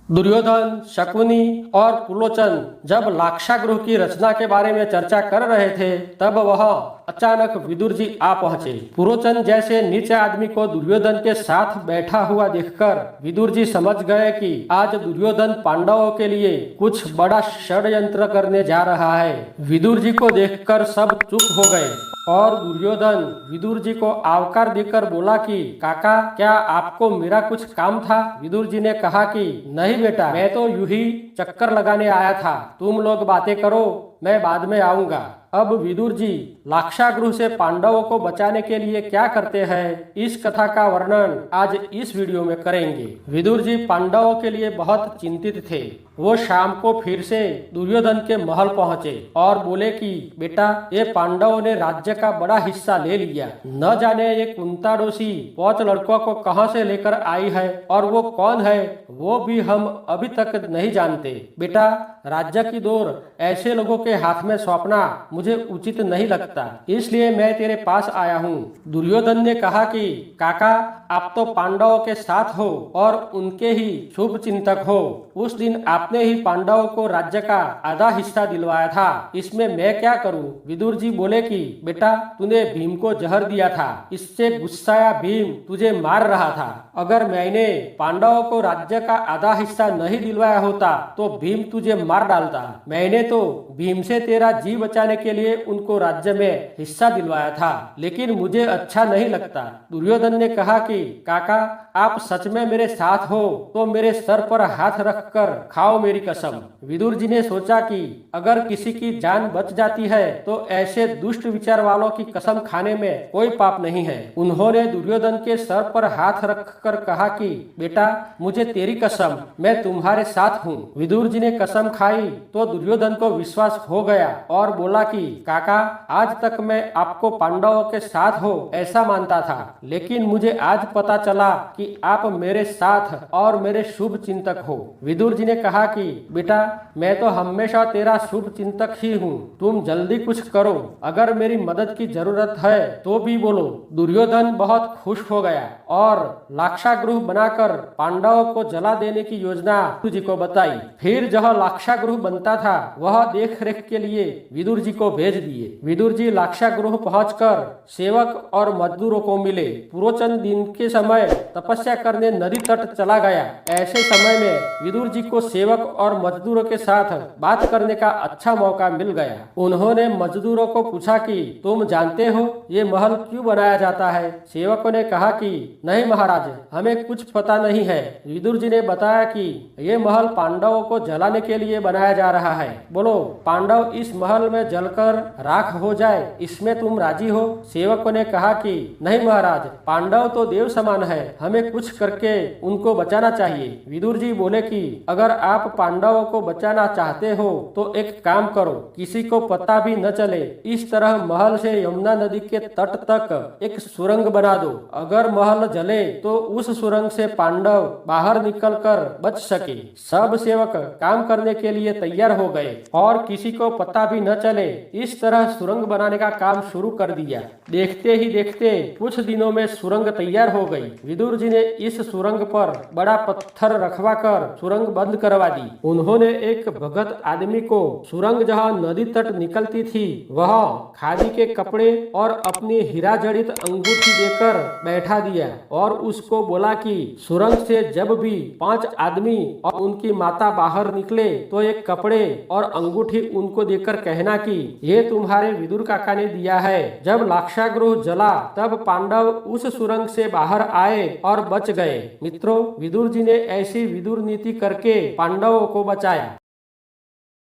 दुर्योधन, शकुनी और पुलोचन जब लाक्षागृह की रचना के बारे में चर्चा कर रहे थे तब वह अचानक विदुर जी आ पहुंचे। पुरोचन जैसे नीच आदमी को दुर्योधन के साथ बैठा हुआ देखकर विदुर जी समझ गए कि आज दुर्योधन पांडवों के लिए कुछ बड़ा षड्यंत्र करने जा रहा है। विदुर जी को देखकर सब चुप हो गए और दुर्योधन विदुर जी को आवकार देकर बोला कि काका, क्या आपको मेरा कुछ काम था? विदुर जी ने कहा कि नहीं बेटा, मैं तो यूं ही चक्कर लगाने आया था। तुम लोग बातें करो, मैं बाद में आऊंगा। अब विदुर जी लाक्षागृह से पांडवों को बचाने के लिए क्या करते हैं, इस कथा का वर्णन आज इस वीडियो में करेंगे। विदुर जी पांडवों के लिए बहुत चिंतित थे। वो शाम को फिर से दुर्योधन के महल पहुंचे और बोले कि बेटा, ये पांडवों ने राज्य का बड़ा हिस्सा ले लिया। न जाने ये कुंता डोसी 5 लड़कों को कहां से लेकर आई है और वो कौन है वो भी हम अभी तक नहीं जानते। बेटा, राज्य की दौर ऐसे लोगों के हाथ में सौंपना मुझे उचित नहीं लगता, इसलिए मैं तेरे पास आया हूँ। दुर्योधन ने कहा कि काका, आप तो पांडवों के साथ हो और उनके ही शुभ चिंतक हो। उस दिन आपने ही पांडवों को राज्य का आधा हिस्सा दिलवाया था, इसमें मैं क्या करूं? विदुर जी बोले कि बेटा, तूने भीम को जहर दिया था, इससे गुस्साया भीम तुझे मार रहा था। अगर मैंने पांडवों को राज्य का आधा हिस्सा नहीं दिलवाया होता तो भीम तुझे मार डालता। मैंने तो भीम से तेरा जी बचाने के लिए उनको राज्य में हिस्सा दिलवाया था, लेकिन मुझे अच्छा नहीं लगता। दुर्योधन ने कहा कि काका, आप सच में मेरे साथ हो तो मेरे सर पर हाथ रखकर खाओ मेरी कसम। विदुर जी ने सोचा कि अगर किसी की जान बच जाती है तो ऐसे दुष्ट विचार वालों की कसम खाने में कोई पाप नहीं है। उन्होंने दुर्योधन के सर पर हाथ रखकर कहा कि बेटा, मुझे तेरी कसम, मैं तुम्हारे साथ हूँ। विदुर जी ने कसम खाई तो दुर्योधन को विश्वास हो गया और बोला कि काका, आज तक मैं आपको पांडवों के साथ हो ऐसा मानता था, लेकिन मुझे आज पता चला कि आप मेरे साथ और मेरे शुभ चिंतक हो। विदुर जी ने कहा कि बेटा, मैं तो हमेशा तेरा शुभ चिंतक ही हूँ, तुम जल्दी कुछ करो। अगर मेरी मदद की जरूरत है तो भी बोलो। दुर्योधन बहुत खुश हो गया और लाक्षागृह बनाकर पांडवों को जला देने की योजना विदुर जी को बताई। फिर जहाँ लाक्षागृह बनता था वह देख रेख के लिए विदुर जी को भेज दिए। विदुर जी लाक्षागृह पहुंचकर सेवक और मजदूरों को मिले। पुरोचन दिन के समय तपस्या करने नदी तट चला गया। ऐसे समय में विदुर जी को सेवक और मजदूरों के साथ बात करने का अच्छा मौका मिल गया। उन्होंने मजदूरों को पूछा कि तुम जानते हो ये महल क्यों बनाया जाता है? सेवकों ने कहा कि नहीं महाराज, हमें कुछ पता नहीं है। विदुर जी ने बताया कि ये महल पांडवों को जलाने के लिए बनाया जा रहा है। बोलो, पांडव इस महल में जलकर राख हो जाए, इसमें तुम राजी हो? सेवकों ने कहा कि नहीं महाराज, पांडव तो देव समान है, हमें कुछ करके उनको बचाना चाहिए। विदुर जी बोले कि अगर आप पांडवों को बचाना चाहते हो तो एक काम करो, किसी को पता भी न चले, इस तरह महल से यमुना नदी के तट तक एक सुरंग बना दो। अगर महल जले तो उस सुरंग से पांडव बाहर निकलकर बच सके। सब सेवक काम करने के लिए तैयार हो गए और किसी को पता भी न चले, इस तरह सुरंग बनाने का काम शुरू कर दिया। देखते ही देखते कुछ दिनों में सुरंग तैयार हो गई। विदुर जी ने इस सुरंग पर बड़ा पत्थर रखवा कर सुरंग बंद करवा दी। उन्होंने एक भगत आदमी को सुरंग जहाँ नदी तट निकलती थी वह खादी के कपड़े और अपनी हीरा जड़ित अंगूठी देकर बैठा दिया और उसको बोला कि सुरंग से जब भी 5 आदमी और उनकी माता बाहर निकले तो एक कपड़े और अंगूठी उनको देकर कहना कि ये तुम्हारे विदुर काका ने दिया है। जब लाक्षागृह जला तब पांडव उस सुरंग से बाहर आए और बच गए। मित्रों, विदुर जी ने ऐसी विदुर नीति करके पांडवों को बचाया।